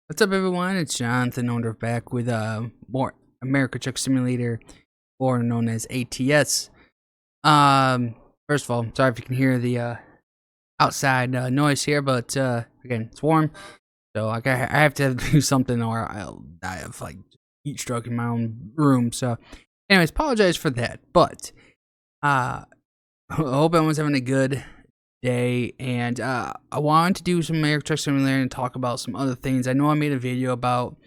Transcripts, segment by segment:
What's up, everyone? It's Jonathan Ondorf back with more America Truck Simulator, or known as ATS. First of all, sorry if you can hear the outside noise here, but again, it's warm, so I have to do something, or I'll die of like heat stroke in my own room. So, anyways, apologize for that. But I hope everyone's having a good day, and I wanted to do some America Truck Simulator and talk about some other things. I know I made a video about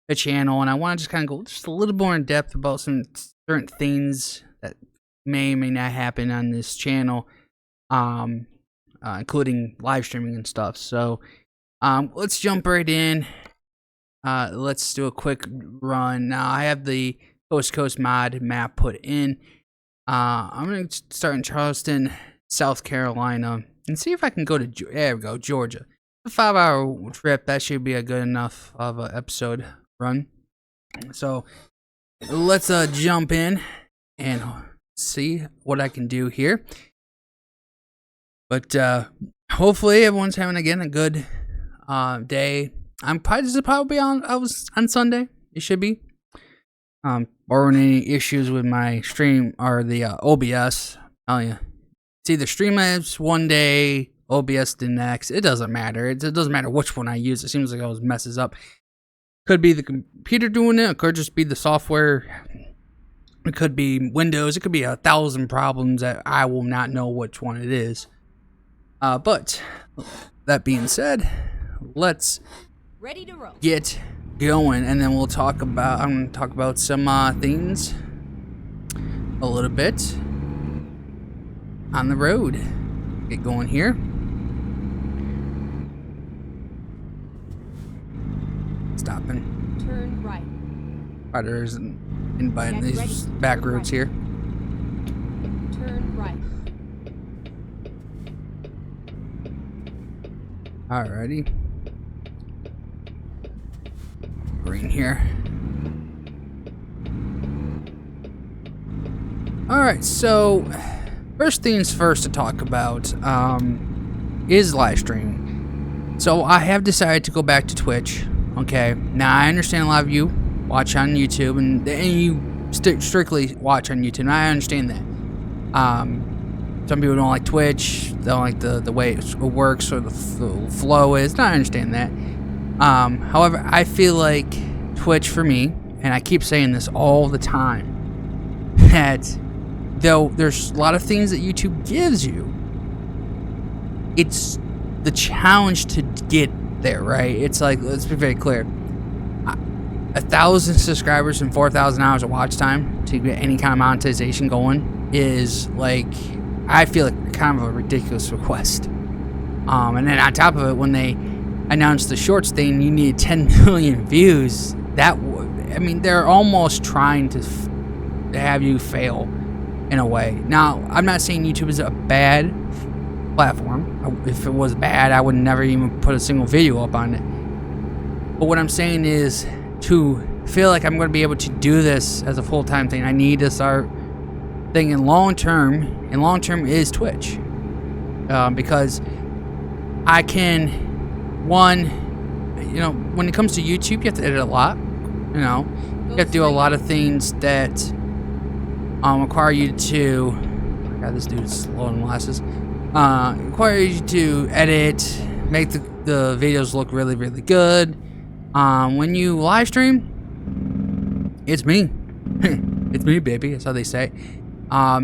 the channel, and I want to just kind of go just a little more in depth about some certain things that may or may not happen on this channel, including live streaming and stuff. So let's jump right in. Let's do a quick run. Now I have the Coast to Coast mod map put in. I'm going to start in Charleston, South Carolina, and see if I can go to, there we go, Georgia. A 5-hour trip, that should be a good enough of an episode run. So let's jump in and see what I can do here. But hopefully everyone's having, again, a good day. This is probably on Sunday. It should be. Or any issues with my stream or the OBS. Oh yeah. It's either Streamlabs one day, OBS the next. It doesn't matter. It doesn't matter which one I use. It seems like it always messes up. Could be the computer doing it. It could just be the software. It could be Windows. It could be 1,000 problems that I will not know which one it is. But that being said, let's get going, and then we'll talk about. I'm going to talk about some things a little bit on the road. Get going here. Stopping. Turn right. Riders inviting these back roads here. Turn right. Alrighty. Green here. Alright, so first things first to talk about is live streaming. So I have decided to go back to Twitch. Okay, now I understand a lot of you watch on YouTube, and you strictly watch on YouTube, and I understand that. Some people don't like Twitch, they don't like the way it works or the flow is, and I understand that. However, I feel like Twitch for me, and I keep saying this all the time, that though there's a lot of things that YouTube gives you, it's the challenge to get there, right? It's like, let's be very clear. 1,000 subscribers and 4,000 hours of watch time to get any kind of monetization going is like, I feel like kind of a ridiculous request. And then on top of it, when they announced the shorts thing, you need 10 million views. I mean, they're almost trying to have you fail in a way. Now, I'm not saying YouTube is a bad platform. If it was bad, I would never even put a single video up on it. But what I'm saying is, to feel like I'm going to be able to do this as a full-time thing, I need to start thinking long-term, and long-term is Twitch. Because I can, you know, when it comes to YouTube, you have to edit a lot. You know, you have to do a lot of things that require you to. Oh God, this dude's slow in glasses. Require you to edit, make the videos look really, really good. When you live stream, it's me. It's me, baby. That's how they say. I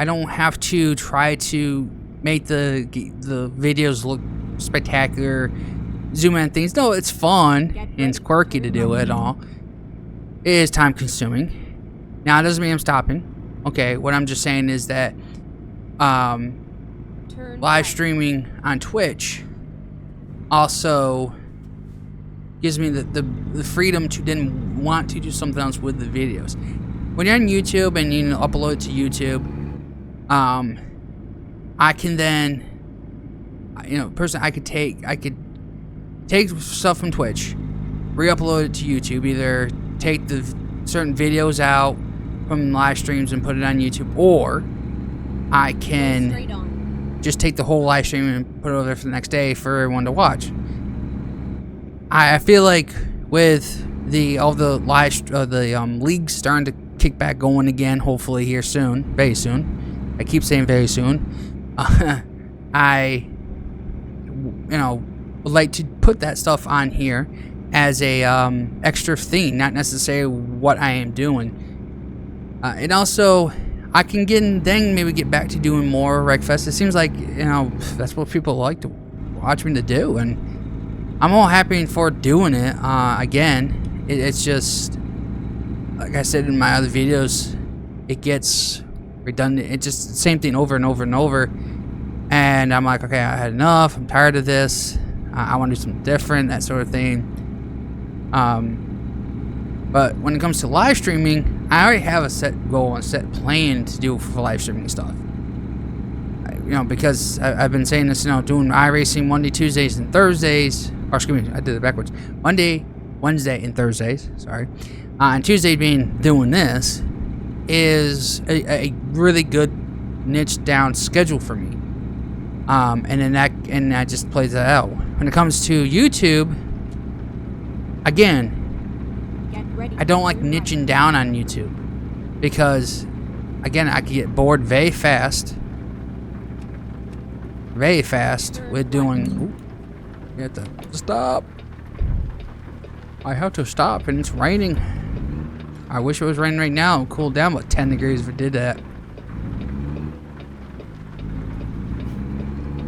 don't have to try to make the videos look spectacular, zoom in things. No, it's fun and it's quirky to do it all. It is time consuming. Now, it doesn't mean I'm stopping. Okay, what I'm just saying is that live streaming on Twitch also gives me the freedom to then want to do something else with the videos. When you're on YouTube and you upload it to YouTube, I can then, you know, I could take stuff from Twitch, re-upload it to YouTube, either take the certain videos out from live streams and put it on YouTube, or I can just take the whole live stream and put it over there for the next day for everyone to watch. I feel like with all the leagues starting to kick back going again, hopefully here soon, very soon. I keep saying very soon. I, would like to put that stuff on here as a extra thing, not necessarily what I am doing. And also, I can then maybe get back to doing more Wreckfest. It seems like that's what people like to watch me to do, and I'm all happy for doing it. Again, it's just like I said in my other videos, it gets redundant. It's just the same thing over and over and over. And I'm like, okay, I had enough. I'm tired of this. I want to do something different, that sort of thing. But when it comes to live streaming, I already have a set goal and set plan to do for live streaming stuff. Because I've been saying this, doing iRacing Monday, Tuesdays, and Thursdays. Or excuse me, I did it backwards. Monday, Wednesday, and Thursdays. Sorry. And Tuesday being doing this is a really good niche down schedule for me. And that just plays that out. When it comes to YouTube, again, I don't like niching down on YouTube because, again, I could get bored very fast with doing. Ooh, you have to stop. I have to stop, and it's raining. I wish it was raining right now. It would cool down about 10 degrees if it did that.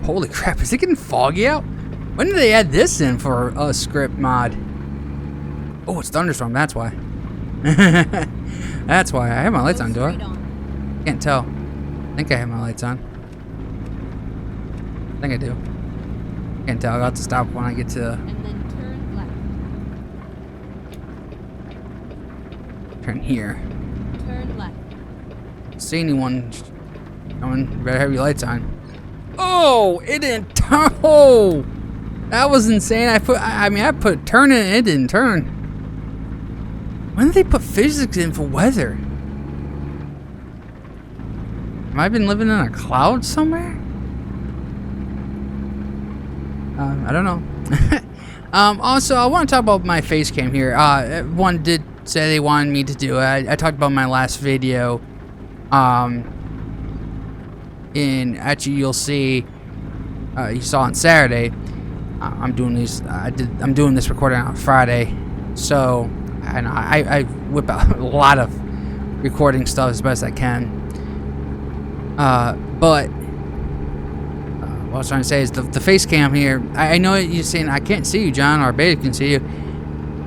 Holy crap, is it getting foggy out? When did they add this in for a script mod? Oh, it's thunderstorm, that's why. That's why. I have my lights on, do I? Can't tell. I think I have my lights on. I think I do. Can't tell. I'll have to stop when I get to... And then turn left. Turn here. Turn left. See anyone coming? You better have your lights on. Oh, it didn't turn. Oh, that was insane. I put turn in and it didn't turn. When did they put physics in for weather? Have I been living in a cloud somewhere? I don't know. Also, I want to talk about my face cam here. One did say they wanted me to do it. I talked about my last video. Actually, you'll see. You saw on Saturday. I'm doing these. I'm doing this recording on Friday, so I whip out a lot of recording stuff as best I can. But what I was trying to say is the face cam here. I know you're saying I can't see you, John, or Beta can see you.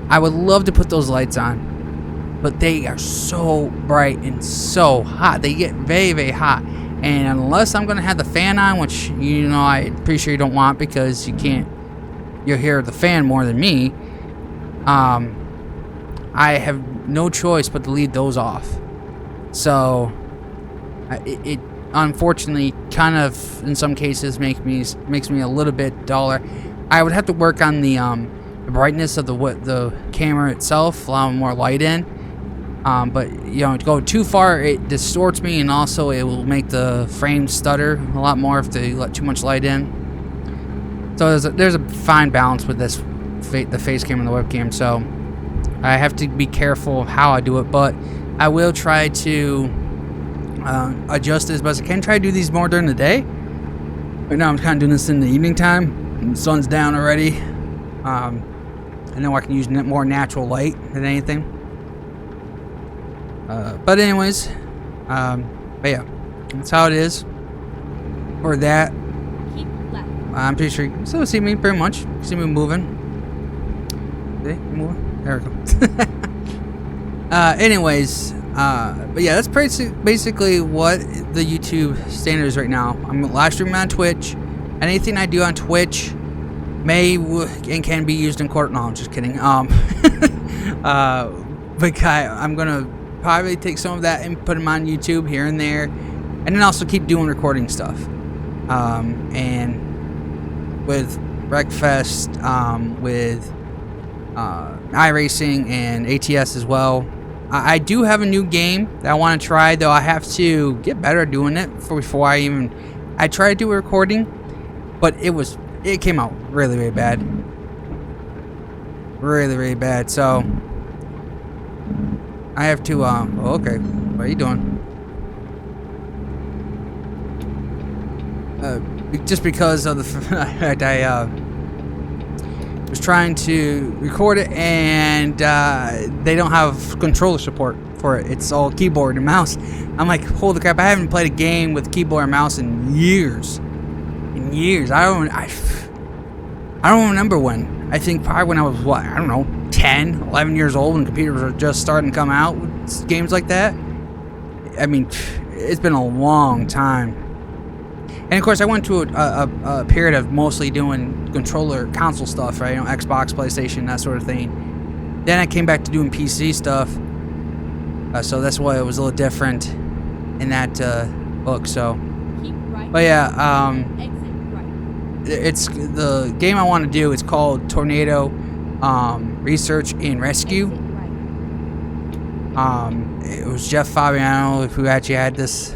I would love to put those lights on, but they are so bright and so hot. They get very, very hot. And unless I'm gonna have the fan on, which I'm pretty sure you don't want because you'll hear the fan more than me. I have no choice but to leave those off. So it unfortunately kind of in some cases makes me a little bit duller. I would have to work on the brightness of the camera itself, allowing more light in. But to go too far, it distorts me, and also it will make the frame stutter a lot more if they let too much light in. So there's a fine balance with this, the face cam and the webcam. So I have to be careful of how I do it, but I will try to adjust it as best I can. Try to do these more during the day. Right now I'm kind of doing this in the evening time, and the sun's down already. I know I can use more natural light than anything. But anyways, but yeah, that's how it is. Or that. Keep left. I'm pretty sure you can still see me pretty much. See me moving. See, moving. There we go. Anyways, but yeah, that's basically what the YouTube standard is right now. I'm live streaming on Twitch. Anything I do on Twitch may and can be used in court. No, I'm just kidding. But I'm gonna probably take some of that and put them on YouTube here and there, and then also keep doing recording stuff. And with Wreckfest, with iRacing and ATS as well. I do have a new game that I want to try, though I have to get better at doing it before I tried to do a recording, but it came out really, really bad. really, really bad. So I have to. Okay, what are you doing? Just because of the fact I was trying to record it, and they don't have controller support for it. It's all keyboard and mouse. I'm like, holy crap! I haven't played a game with keyboard and mouse in years. In years, I don't remember when. I think probably when I was, what, I don't know, 10, 11 years old, when computers were just starting to come out with games like that. I mean, it's been a long time. And of course, I went to a period of mostly doing controller console stuff, right? You know, Xbox, PlayStation, that sort of thing. Then I came back to doing PC stuff. So that's why it was a little different in that book. So, Keep right. but yeah, Exit right. it's the game I want to do. It's called Tornado Research and Rescue. Exit right. It was Jeff Fabiano who actually had this,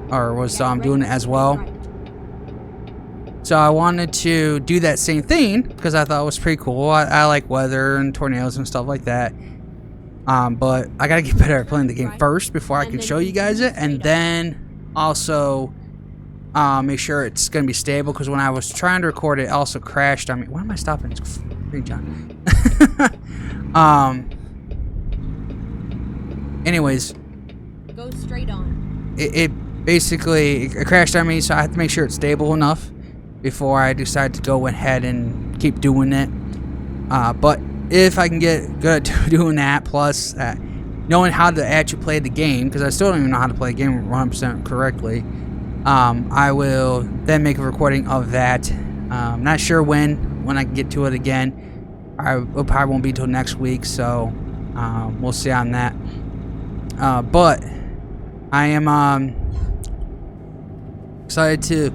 or was doing it as well. Right. So I wanted to do that same thing because I thought it was pretty cool. I like weather and tornadoes and stuff like that. But I gotta get better at playing the game first before I can show you guys it, and then also make sure it's gonna be stable. Because when I was trying to record it, it also crashed on me. Why am I stopping? It's free, John. Anyways, Go straight on. it basically it crashed on me, so I have to make sure it's stable enough before I decide to go ahead and keep doing it. But if I can get good at doing that, plus knowing how to actually play the game, because I still don't even know how to play the game 100% correctly, I will then make a recording of that. Not sure when I can get to it again. It probably won't be until next week, so we'll see on that. But I am excited to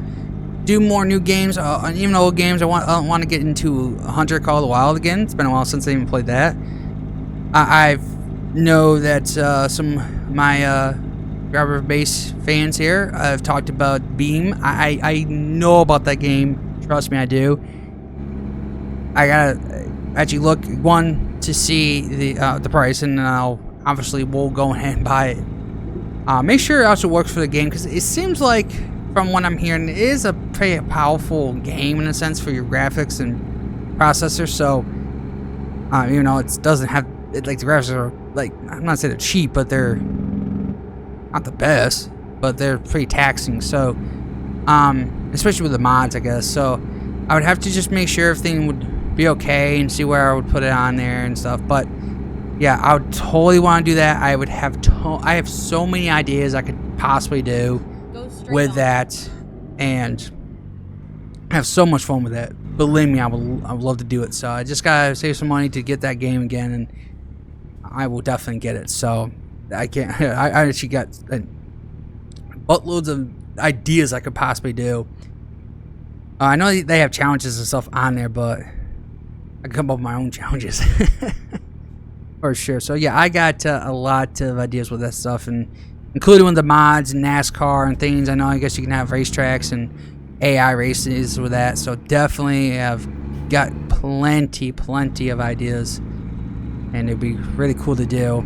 do more new games, even old games. I want to get into Hunter Call of the Wild again. It's been a while since I even played that. I know that some of my Grabber Base fans here have talked about Beam. I know about that game. Trust me, I do. I gotta actually look to see the price, and then I'll obviously we'll go ahead and buy it. Make sure it also works for the game, because it seems like, from what I'm hearing, it is a pretty powerful game in a sense for your graphics and processor. So, you know, it doesn't have like the graphics are like, I'm not saying they're cheap, but they're not the best, but they're pretty taxing. So, especially with the mods, I guess. So, I would have to just make sure everything would be okay and see where I would put it on there and stuff. But yeah, I would totally want to do that. I would have I have so many ideas I could possibly do with that, and I have so much fun with that. Believe me, I would love to do it. So I just gotta save some money to get that game again, and I will definitely get it. So I can't. I actually got buttloads of ideas I could possibly do. I know they have challenges and stuff on there, but I can come up with my own challenges for sure. So yeah, I got a lot of ideas with that stuff, and including with the mods and NASCAR and things. I know, I guess you can have racetracks and AI races with that. So definitely have got plenty of ideas, and it'd be really cool to do.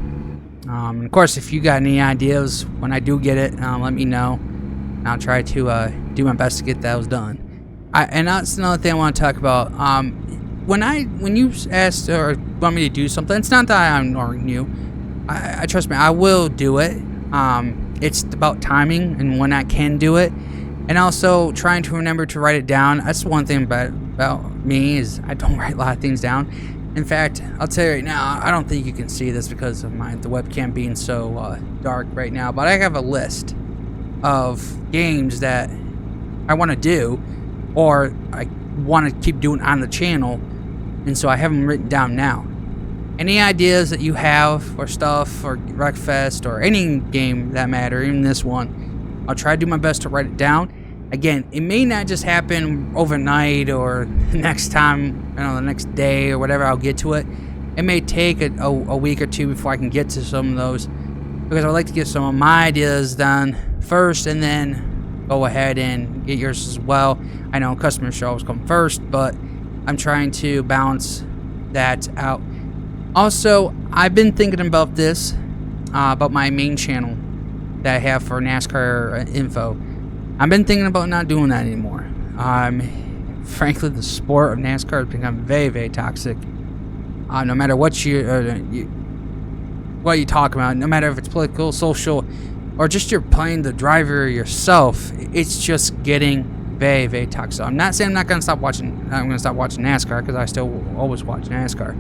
And of course, if you got any ideas when I do get it, let me know. And I'll try to do my best to get those done. And that's another thing I want to talk about. When you asked or want me to do something, it's not that I'm ignoring you. I trust me, I will do it. It's about timing and when I can do it, and also trying to remember to write it down. That's one thing about me, is I don't write a lot of things down. In fact, I'll tell you right now, I don't think you can see this because of the webcam being so dark right now, but I have a list of games that I want to do, or I want to keep doing on the channel, and so I have them written down now. Any ideas that you have, or stuff, or Wreckfest, or any game that matter, even this one, I'll try to do my best to write it down. Again, it may not just happen overnight or next time, the next day or whatever I'll get to it. It may take a week or two before I can get to some of those, because I would like to get some of my ideas done first, and then go ahead and get yours as well. I know customer should always come first, but I'm trying to balance that out. Also, I've been thinking about this, about my main channel that I have for NASCAR info. I've been thinking about not doing that anymore. Frankly, the sport of NASCAR has become very, very toxic. No matter what what you talk about, no matter if it's political, social, or just you're playing the driver yourself, it's just getting very, very toxic. I'm not saying I'm not gonna stop watching. I'm gonna stop watching NASCAR because I still always watch NASCAR,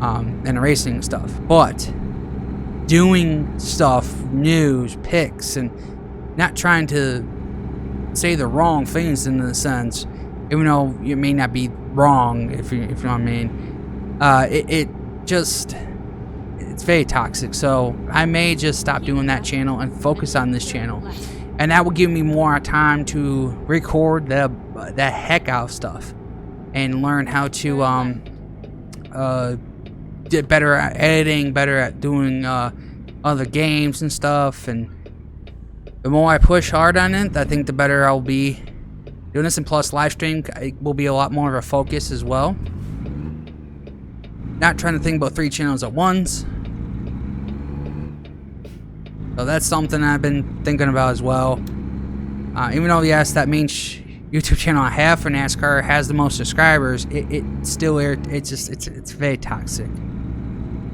and racing and stuff. But doing stuff, news, picks, and not trying to say the wrong things in a sense, even though you may not be wrong, if you know what I mean. It's very toxic. So I may just stop doing that channel and focus on this channel, and that will give me more time to record the heck out of stuff and learn how to get better at editing, better at doing other games and stuff. And the more I push hard on it, I think the better I'll be doing this. And plus, live stream will be a lot more of a focus as well. Not trying to think about 3 channels at once. So that's something I've been thinking about as well. Even though, yes, that main YouTube channel I have for NASCAR has the most subscribers, it's very toxic.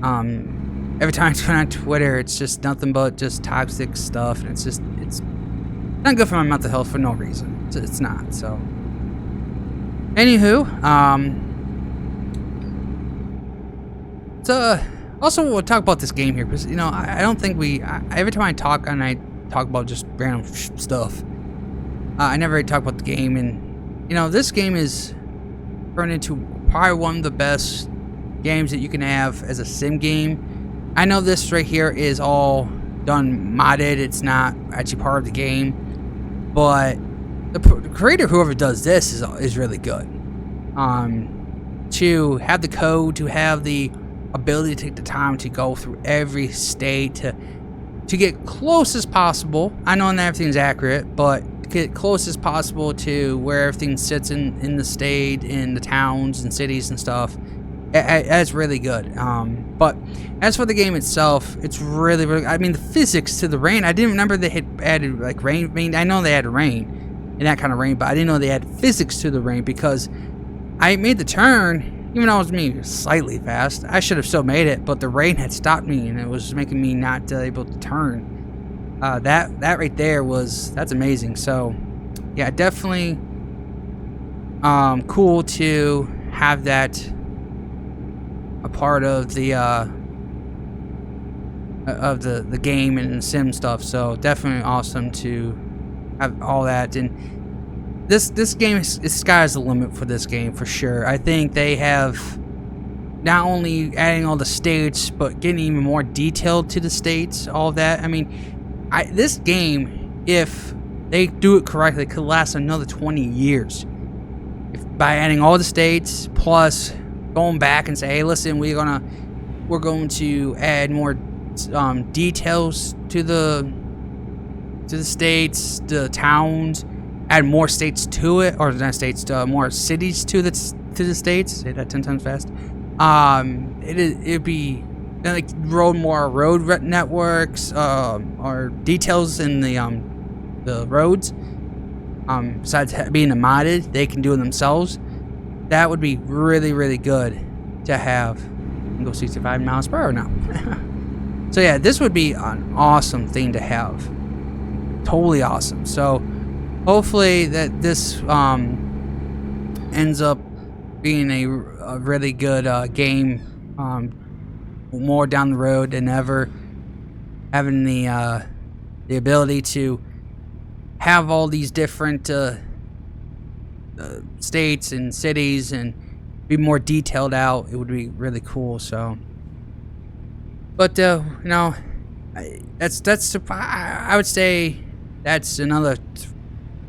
Every time I turn on Twitter, it's just nothing but just toxic stuff, and it's not good for my mental health for no reason. It's not. So, anywho, also we'll talk about this game here because I don't think every time I talk about just random stuff, I never really talk about the game. And this game is turned into probably one of the best games that you can have as a sim game. I know this right here is all done modded. It's not actually part of the game, but the creator, whoever does this, is really good. To have the code, to have the ability to take the time to go through every state to get close as possible. I know not everything's accurate, but to get close as possible to where everything sits in the state, in the towns and cities and stuff. That's really good. But as for the game itself, it's really, really, I mean, the physics to the rain, I didn't remember they had added like rain. I mean, I know they had rain and that kind of rain, but I didn't know they had physics to the rain because I made the turn. Even though I was maybe slightly fast, I should have still made it, but the rain had stopped me and it was making me not able to turn. That right there that's amazing. So yeah, definitely cool to have that a part of the game and sim stuff. So definitely awesome to have all that. And this game is sky's the limit for this game for sure. I think they have not only adding all the states, but getting even more detailed to the states. All of that. I mean, this game, if they do it correctly, could last another 20 years. By adding all the states plus going back and say, hey, listen, we're going to add more details to the states, the towns, add more states to it, or not states, more cities to the states. Say that 10 times fast. It'd be like more road networks, or details in the roads. Besides being modded, they can do it themselves. That would be really, really good to have. You can go 65 miles per hour now. So yeah, this would be an awesome thing to have. Totally awesome. So hopefully that this ends up being a really good game, more down the road than ever. Having the ability to have all these different states and cities and be more detailed out, it would be really cool. So, but that's I would say that's another.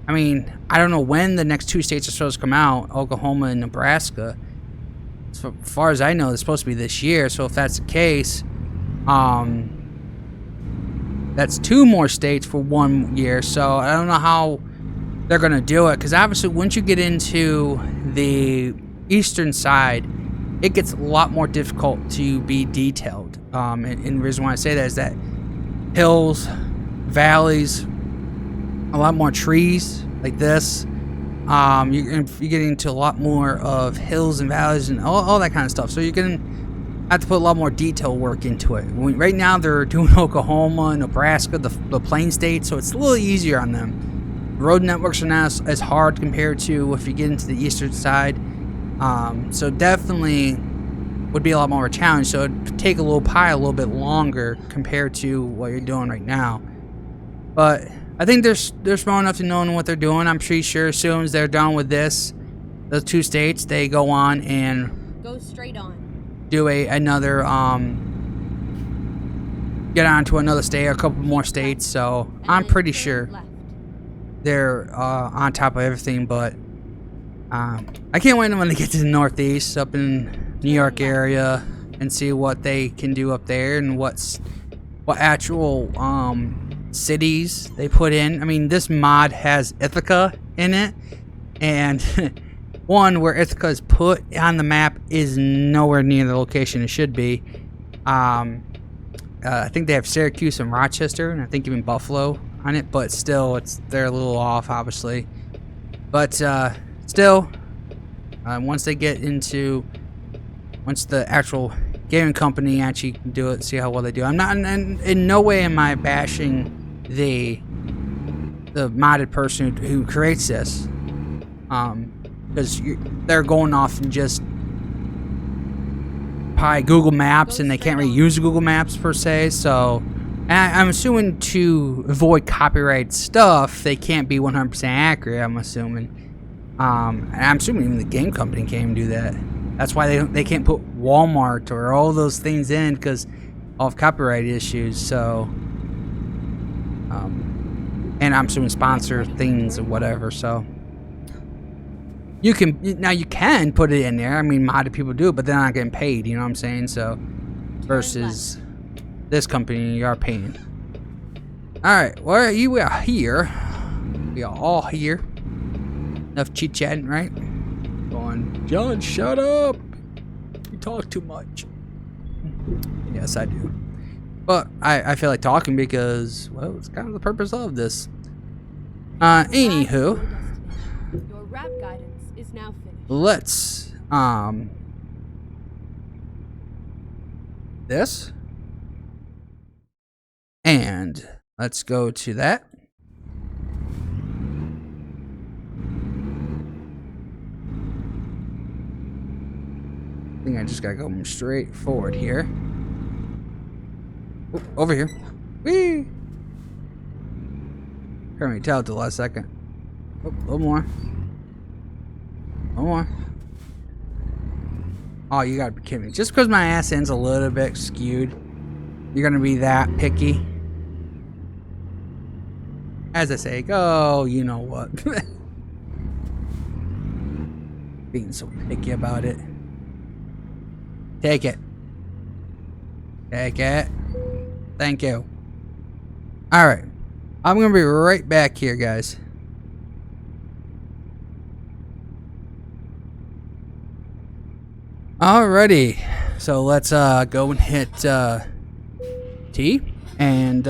I mean, I don't know when the next 2 states are supposed to come out, Oklahoma and Nebraska. So far as I know, it's supposed to be this year. So if that's the case, that's 2 more states for 1 year. So I don't know how they're going to do it. Because obviously, once you get into the eastern side, it gets a lot more difficult to be detailed. And the reason why I say that is that hills, valleys, a lot more trees like this. You're getting into a lot more of hills and valleys and all that kind of stuff. So you're going to have to put a lot more detail work into it. Right now they're doing Oklahoma, Nebraska, the plain states, so it's a little easier on them. Road networks are not as hard compared to if you get into the eastern side. So definitely would be a lot more of a challenge. So it'd take a little bit longer compared to what you're doing right now. But I think they're smart enough to know what they're doing. I'm pretty sure as soon as they're done with this, those 2 states, they go on and Go straight on. do another get on to another state or a couple more states. So And I'm then pretty turn sure left. they're on top of everything. But I can't wait when they get to the Northeast, up in New York area, and see what they can do up there and what actual cities they put in. I mean, this mod has Ithaca in it, and one where Ithaca is put on the map is nowhere near the location it should be. I think they have Syracuse and Rochester, and I think even Buffalo on it, but still, they're a little off, obviously. But still, once the actual gaming company actually do it, see how well they do. I'm not in no way am I bashing the modded person who creates this, because they're going off and just probably Google Maps, and they can't really use Google Maps per se. So, and I'm assuming to avoid copyright stuff, they can't be 100% accurate. I'm assuming, and I'm assuming even the game company can't even do that. That's why they can't put Walmart or all those things in, because of copyright issues. So, and I'm assuming sponsor things or whatever. So you can put it in there. I mean, modded people do it, but they're not getting paid. You know what I'm saying? So versus this company, you are paying. All right, well, you are here. We are all here. Enough chit chatting, right? Going, John, shut up. You talk too much. Yes, I do. But I feel like talking because, well, it's kind of the purpose of this. Anywho, Your route guidance is now finished. let's this, and let's go to that. I think I just gotta go straight forward here. Oop, over here. Whee! Couldn't really tell at the last second. Oop, a little more. A little more. Oh, you gotta be kidding me. Just because my ass end's a little bit skewed, you're gonna be that picky? As I say, go, you know what. Being so picky about it. Take it. Take it. Thank you. Alright. I'm going to be right back here, guys. Alrighty. So let's go and hit T. And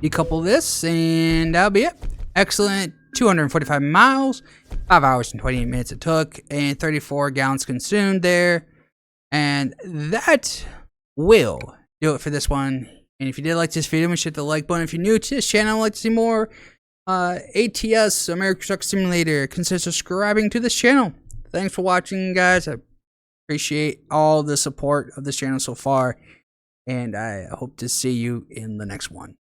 decouple this. And that'll be it. Excellent. 245 miles. 5 hours and 28 minutes it took. And 34 gallons consumed there. And that will do it for this one. And if you did like this video, make sure to hit the like button. If you're new to this channel and would like to see more ATS, American Truck Simulator, consider subscribing to this channel. Thanks for watching, guys. I appreciate all the support of this channel so far. And I hope to see you in the next one.